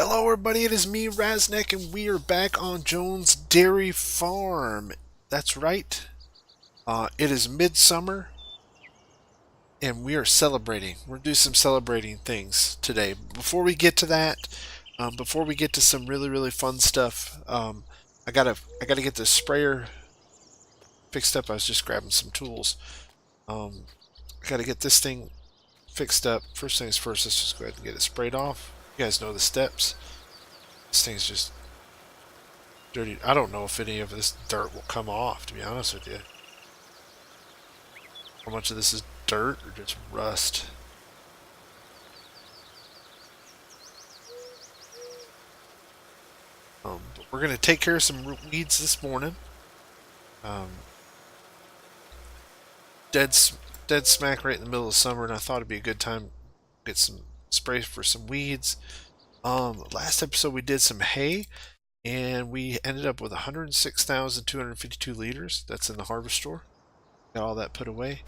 Hello, everybody. It is me, Raznek, and we are back on Jones Dairy Farm. That's right. It is midsummer, and we are celebrating. We're gonna do some celebrating things today. Before we get to that, before we get to some really fun stuff, I gotta get the sprayer fixed up. I was just grabbing some tools. Um, I gotta get this thing fixed up. First things first. Let's just go ahead and get it sprayed off. You guys know the steps. This thing's just dirty. I don't know if any of this dirt will come off, to be honest with you. How much of this is dirt or just rust? But we're going to take care of some weeds this morning. Um, dead, dead smack right in the middle of summer, and I thought it'd be a good time to get some spray for some weeds. Last episode we did some hay, and we ended up with 106,252 liters. That's in the harvest store. Got all that put away.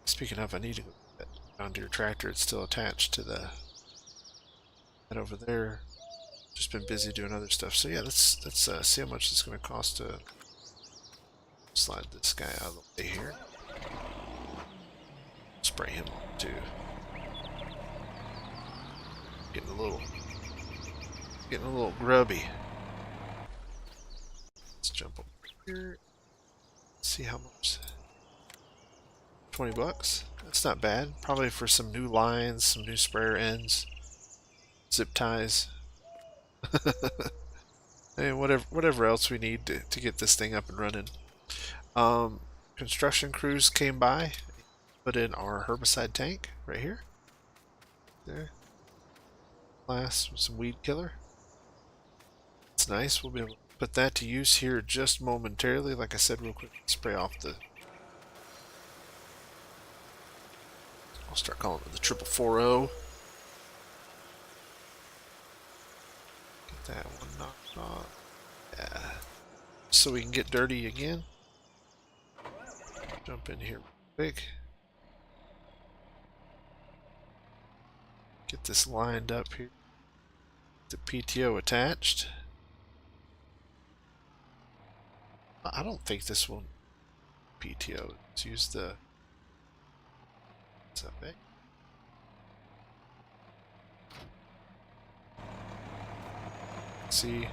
Speaking of, I need to go get that John Deere tractor. It's still attached to the that over there. Just been busy doing other stuff. So yeah, let's see how much it's going to cost to slide this guy out of the way here. Spray him on too. Getting a little grubby. Let's jump over here. See how much. 20 bucks. That's not bad. Probably for some new lines, some new sprayer ends, zip ties. And whatever else we need to get this thing up and running. Construction crews came by, put in our herbicide tank right here. There. Glass with some weed killer. It's nice. We'll be able to put that to use here just momentarily. Like I said, real quick, spray off the. I'll start calling it the 4440. Get that one knocked off. Yeah. So we can get dirty again. Jump in here quick. Get this lined up here. The PTO attached. I don't think this will PTO. Let's use the. What's that big? See.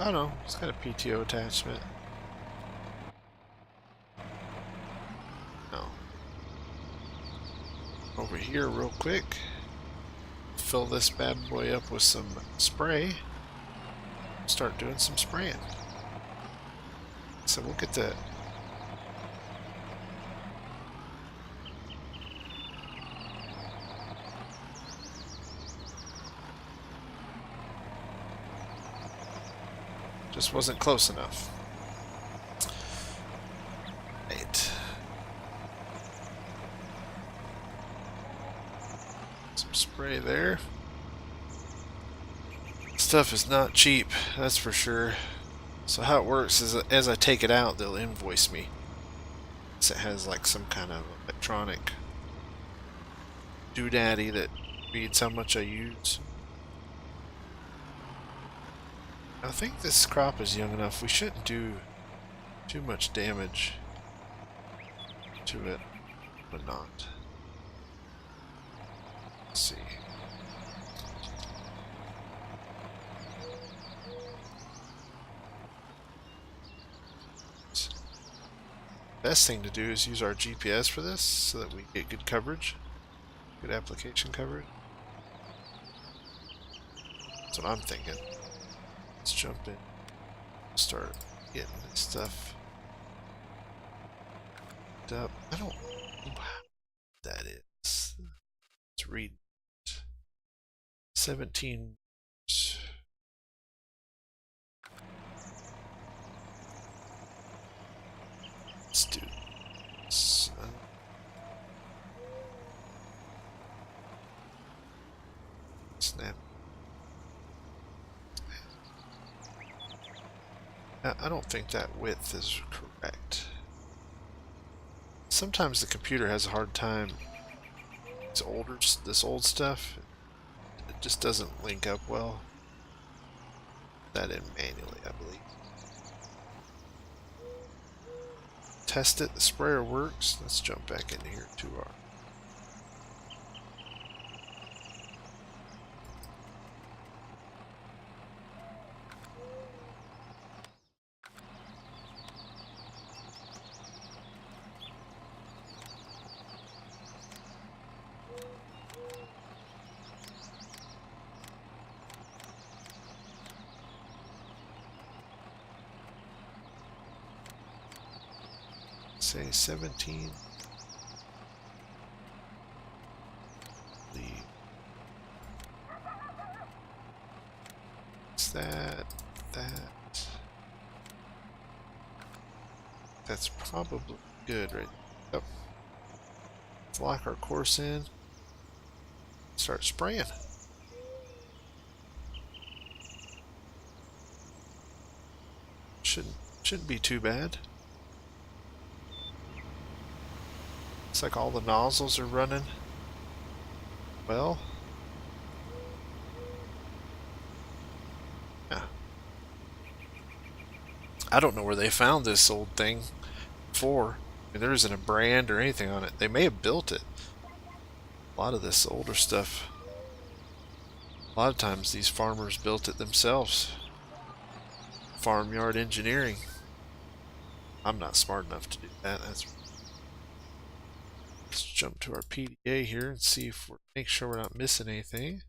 I don't know. It's got a PTO attachment. No. Over here, real quick. Fill this bad boy up with some spray. Start doing some spraying. So we'll get that. Just wasn't close enough. Right. Some spray there. Stuff is not cheap, that's for sure. So how it works is as I take it out, they'll invoice me. So it has like some kind of electronic doodaddy that reads how much I use. I think this crop is young enough. We shouldn't do too much damage to it, but not. Let's see. Best thing to do is use our GPS for this so that we get good coverage, good application coverage. That's what I'm thinking. Let's jump in, start getting this stuff up. I don't know how that is. Let's read 17. Let's do this. Snap. I don't think that width is correct. Sometimes the computer has a hard time. This old stuff, just doesn't link up well. That in manually, I believe. Test it. The sprayer works. Let's jump back into here to our. Say 17. Leave. It's that. That's probably good, right? Yep. Let's lock our course in. Start spraying. Shouldn't be too bad. Looks like all the nozzles are running well. Yeah. I don't know where they found this old thing before. I mean, there isn't a brand or anything on it. They may have built it. A lot of this older stuff, a lot of times these farmers built it themselves. Farmyard engineering. I'm not smart enough to do that. Let's jump to our PDA here and see if make sure we're not missing anything.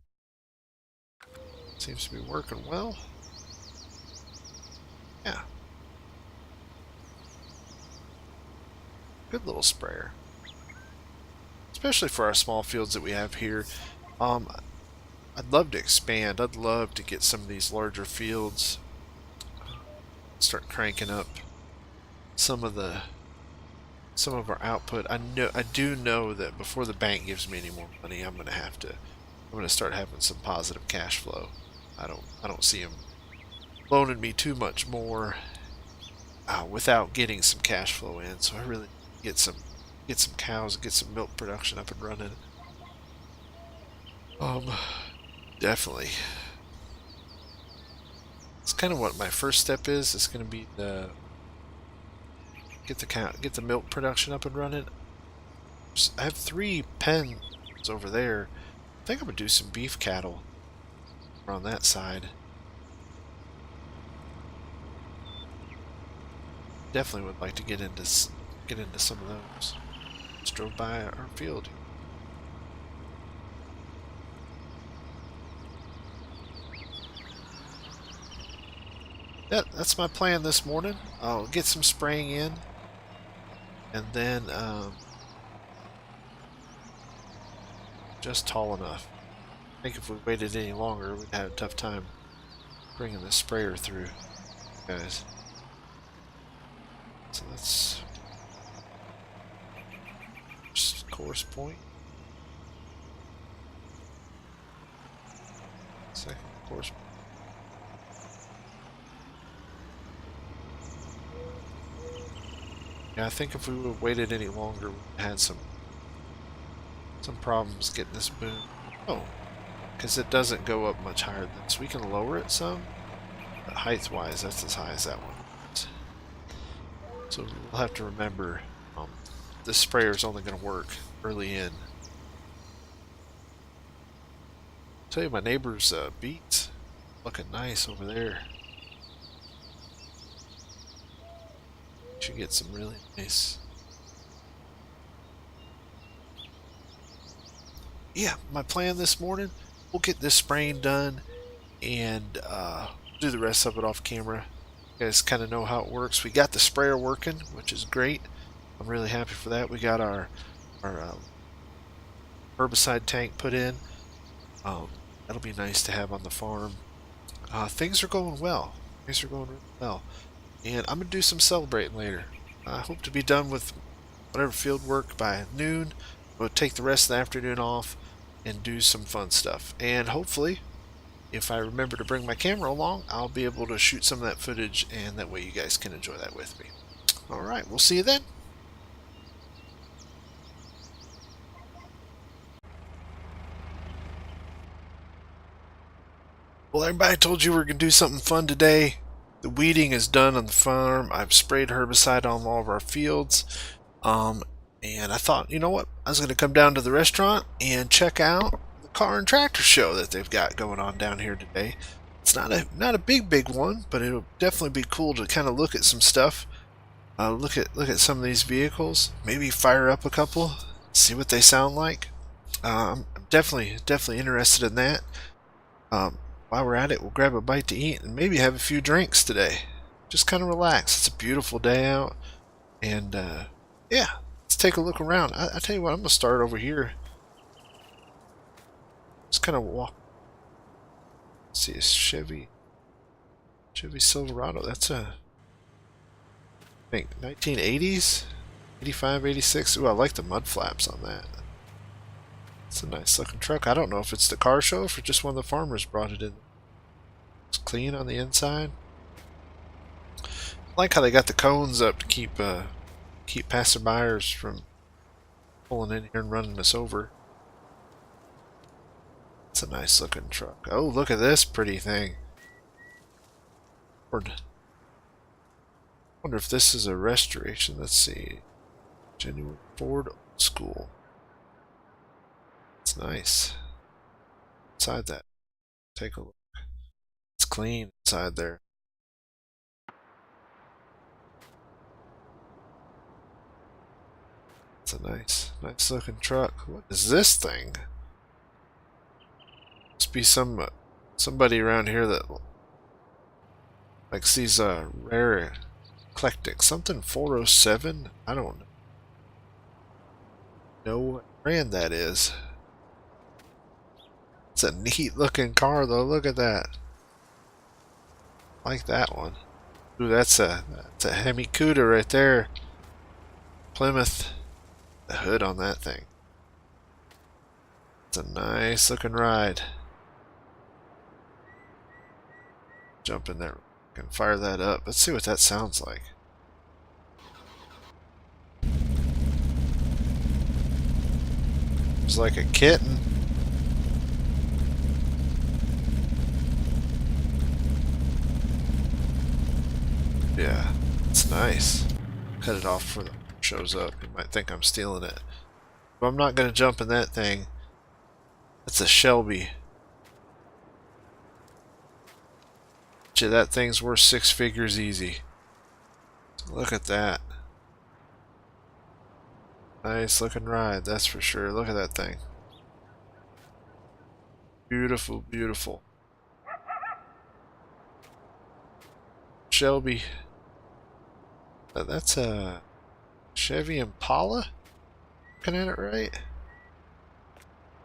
Seems to be working well. Yeah. Good little sprayer. Especially for our small fields that we have here. I'd love to expand. I'd love to get some of these larger fields. Start cranking up some of our output. I do know that before the bank gives me any more money, I'm gonna start having some positive cash flow. I don't see them loaning me too much more without getting some cash flow in. So I really get some cows, get some milk production up and running. Definitely. It's kind of what my first step is. It's going to be get the milk production up and running. I have 3 pens over there. I think I'm gonna do some beef cattle on that side. Definitely would like to get into some of those. Just drove by our field. Yeah, that's my plan this morning. I'll get some spraying in, and then just tall enough. I think if we waited any longer, we'd have a tough time bringing the sprayer through, guys. So that's just course point. Second course point. Yeah, I think if we would have waited any longer, we would have had some problems getting this boom. Oh, because it doesn't go up much higher than this. We can lower it some, but height-wise, that's as high as that one. So we'll have to remember this sprayer is only going to work early in. I'll tell you, my neighbor's beets looking nice over there. Should get some really nice. Yeah, my plan this morning, we'll get this spraying done and do the rest of it off camera. You guys kind of know how it works. We got the sprayer working, which is great. I'm really happy for that. We got our herbicide tank put in. That'll be nice to have on the farm. Things are going well. Things are going really well. And I'm going to do some celebrating later. I hope to be done with whatever field work by noon. We'll take the rest of the afternoon off and do some fun stuff. And hopefully, if I remember to bring my camera along, I'll be able to shoot some of that footage, and that way you guys can enjoy that with me. Alright, we'll see you then. Well, everybody told you we are going to do something fun today. The weeding is done on the farm. I've sprayed herbicide on all of our fields. Um, and I thought, you know what? I was going to come down to the restaurant and check out the car and tractor show that they've got going on down here today. It's not a big one, but it'll definitely be cool to kind of look at some stuff. Look at some of these vehicles. Maybe fire up a couple, see what they sound like. I'm definitely interested in that. Um, while we're at it, we'll grab a bite to eat and maybe have a few drinks today. Just kind of relax. It's a beautiful day out, and yeah, let's take a look around. I tell you what, I'm gonna start over here. Just kind of walk. See a Chevy Silverado. That's a, I think, 1980s, 85, 86. Ooh, I like the mud flaps on that. It's a nice looking truck. I don't know if it's the car show or if just one of the farmers brought it in. It's clean on the inside. I like how they got the cones up to keep passerbyers from pulling in here and running us over. It's a nice looking truck. Oh, look at this pretty thing. Ford. Wonder if this is a restoration. Let's see. Genuine Ford Old School. It's nice. Inside that, take a look. It's clean inside there. It's a nice looking truck. What is this thing? Must be somebody around here that likes these rare eclectic. Something 407. I don't know what brand that is. It's a neat looking car though. Look at that. I like that one. Ooh, that's a Hemi Cuda right there. Plymouth. The hood on that thing. It's a nice looking ride. Jump in there. Can fire that up. Let's see what that sounds like. It's like a kitten. Yeah, it's nice. Cut it off before the shows up. You might think I'm stealing it. But I'm not going to jump in that thing. It's a Shelby. Gee, that thing's worth 6 figures easy. Look at that. Nice looking ride, that's for sure. Look at that thing. Beautiful, beautiful. Shelby. That's a Chevy Impala? Looking at it right?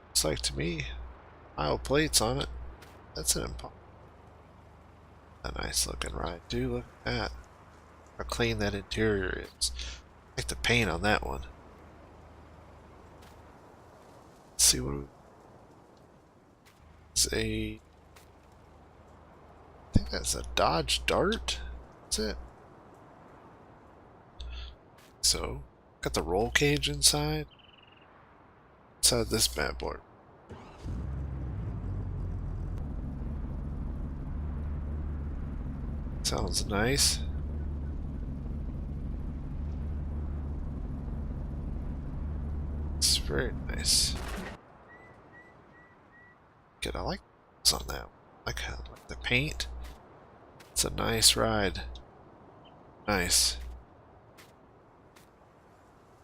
Looks like to me. Aisle plates on it. That's an Impala. A nice looking ride, dude. Look at that. How clean that interior is. I like the paint on that one. Let's see what it's a. I think that's a Dodge Dart. That's it. So, got the roll cage inside. Inside this bad boy. Sounds nice. It's very nice. Good, I like this on that. I like the paint. It's a nice ride. Nice.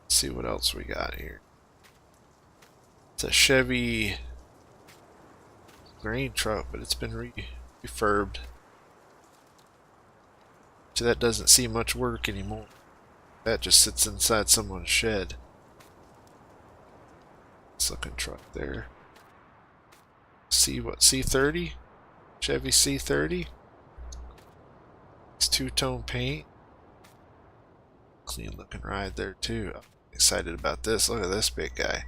Let's see what else we got here. It's a Chevy grain truck, but it's been refurbed. So that doesn't see much work anymore. That just sits inside someone's shed. This looking truck there. C30? Chevy C30. It's two-tone paint. Clean looking ride there too. I'm excited about this. Look at this big guy.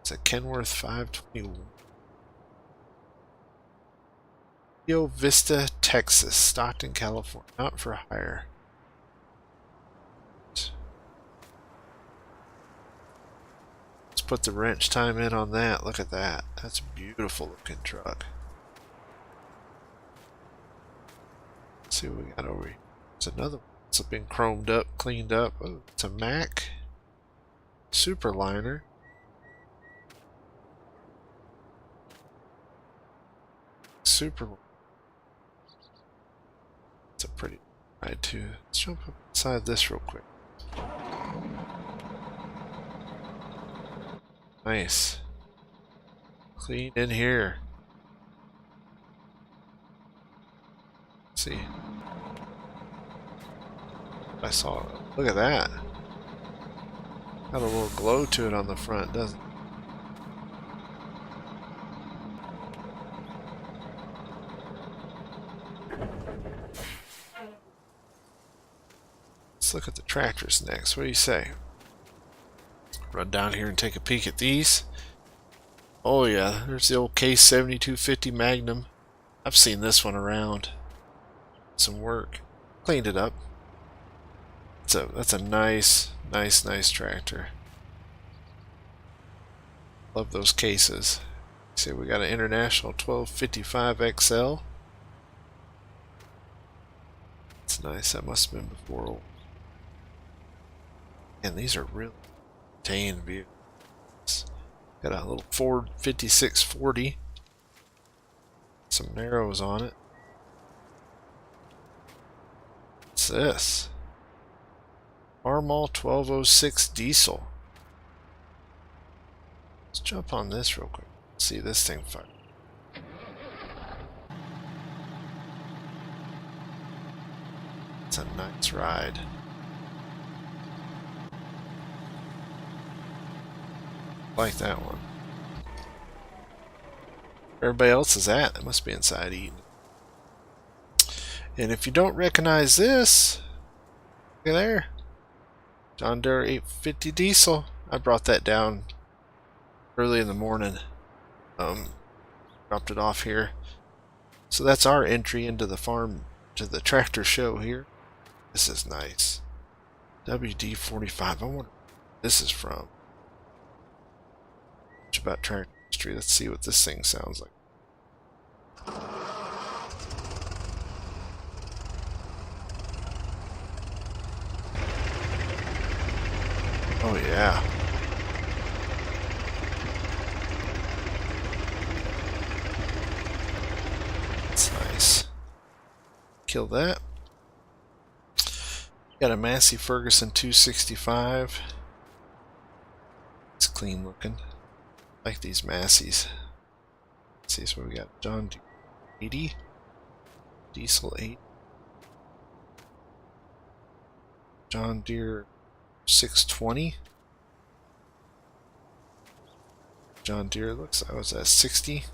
It's a Kenworth 521. Rio Vista, Texas. Stockton, California. Not for hire. Let's put the wrench time in on that. Look at that. That's a beautiful looking truck. see what we got over here. There's another one that's been chromed up, cleaned up. Oh, it's a Mack Superliner. It's a pretty ride too. Let's jump up inside this real quick. Nice. Clean in here. Let's see. I saw it. Look at that. Got a little glow to it on the front, doesn't it? Let's look at the tractors next. What do you say? Run down here and take a peek at these. Oh yeah, there's the old K7250 Magnum. I've seen this one around. Some work. Cleaned it up. That's a nice tractor. Love those cases. See, we got an International 1255 XL. It's nice. That must have been before. And these are really contained vehicles. Got a little Ford 5640. Some narrows on it. What's this? Armall 1206 diesel. Let's jump on this real quick. See this thing fire. It's a nice ride. Like that one. Everybody else is at. It must be inside eating. And if you don't recognize this, look at there. John Deere 850 diesel. I brought that down early in the morning. Dropped it off here. So that's our entry into the farm, to the tractor show here. This is nice. WD-45. I wonder where this is from. Much about tractor history. Let's see what this thing sounds like. Oh yeah. That's nice. Kill that. Got a Massey Ferguson 265. It's clean looking. Like these Masseys. Let's see, so we got John Deere 80. Diesel 8. John Deere 620. John Deere looks, I was at 60.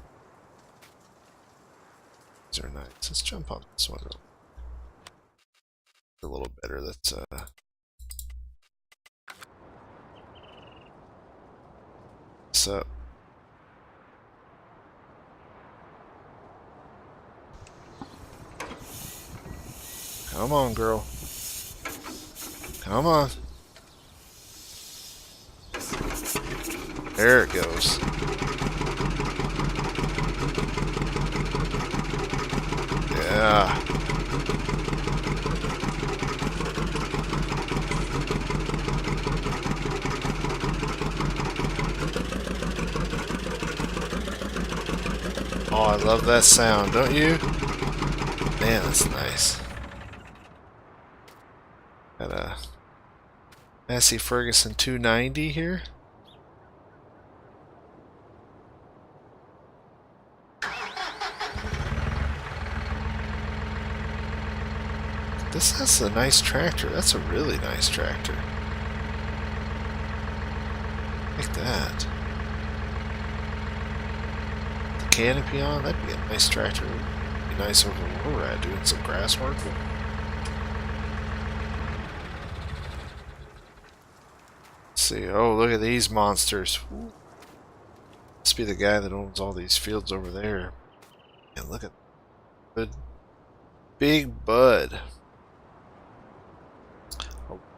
These are nice. Let's jump on this one a little better. Let's what's up? Come on, girl. Come on. There it goes. Yeah. Oh, I love that sound, don't you? Man, that's nice. Got a Massey Ferguson 290 here. That's a nice tractor. That's a really nice tractor. Like that. The canopy on, that'd be a nice tractor. It'd be nice over where we're at doing some grass work. Let's see. Oh, look at these monsters. Ooh. Must be the guy that owns all these fields over there. And look at Bud. Big Bud.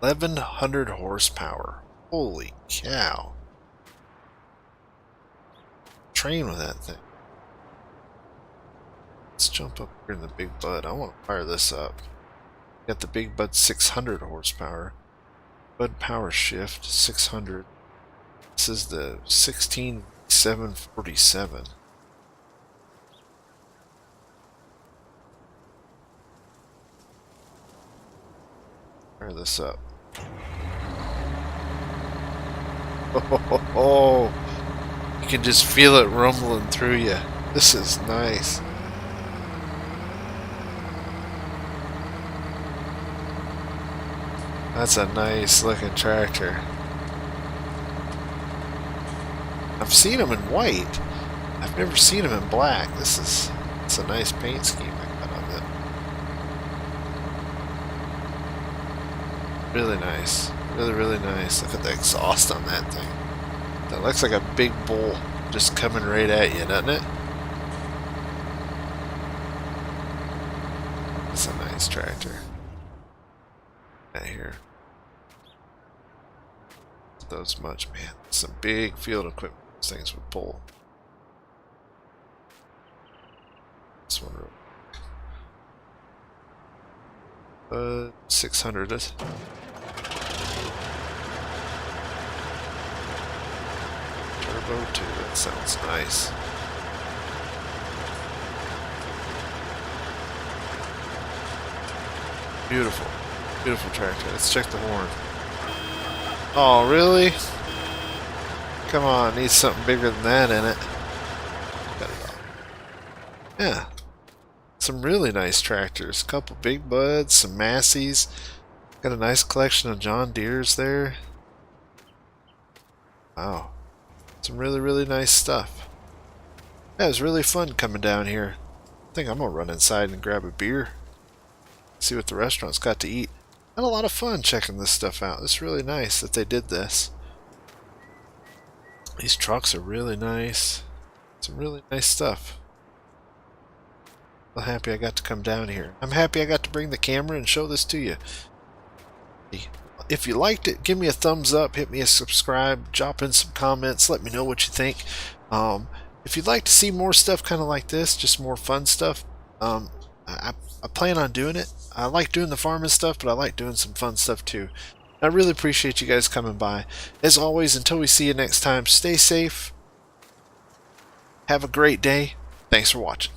1100 horsepower. Holy cow. Train with that thing. Let's jump up here in the Big Bud. I want to fire this up. Got the Big Bud 600 horsepower. Bud power shift 600. This is the 16747. Fire this up. Oh, you can just feel it rumbling through you. This is nice. That's a nice looking tractor. I've seen them in white. I've never seen them in black. It's a nice paint scheme I got on it. Really nice. Really, really nice. Look at the exhaust on that thing. That looks like a big bull just coming right at you, doesn't it? It's a nice tractor. Right here. Those much, man. Some big field equipment these things would pull. This one real 600 it. Turbo 2, that sounds nice. Beautiful. Beautiful tractor. Let's check the horn. Oh, really? Come on, needs something bigger than that in it. Cut it off. Yeah. Some really nice tractors. A couple Big Buds, some Masseys. Got a nice collection of John Deeres there. Wow. Some really, really nice stuff. Yeah, it was really fun coming down here. I think I'm gonna run inside and grab a beer. See what the restaurant's got to eat. Had a lot of fun checking this stuff out. It's really nice that they did this. These trucks are really nice. Some really nice stuff. I'm happy I got to come down here. I'm happy I got to bring the camera and show this to you. If you liked it, give me a thumbs up, hit me a subscribe, drop in some comments, let me know what you think. If you'd like to see more stuff kind of like this, just more fun stuff, I plan on doing it. I like doing the farming stuff, but I like doing some fun stuff too. I really appreciate you guys coming by. As always, until we see you next time, stay safe. Have a great day. Thanks for watching.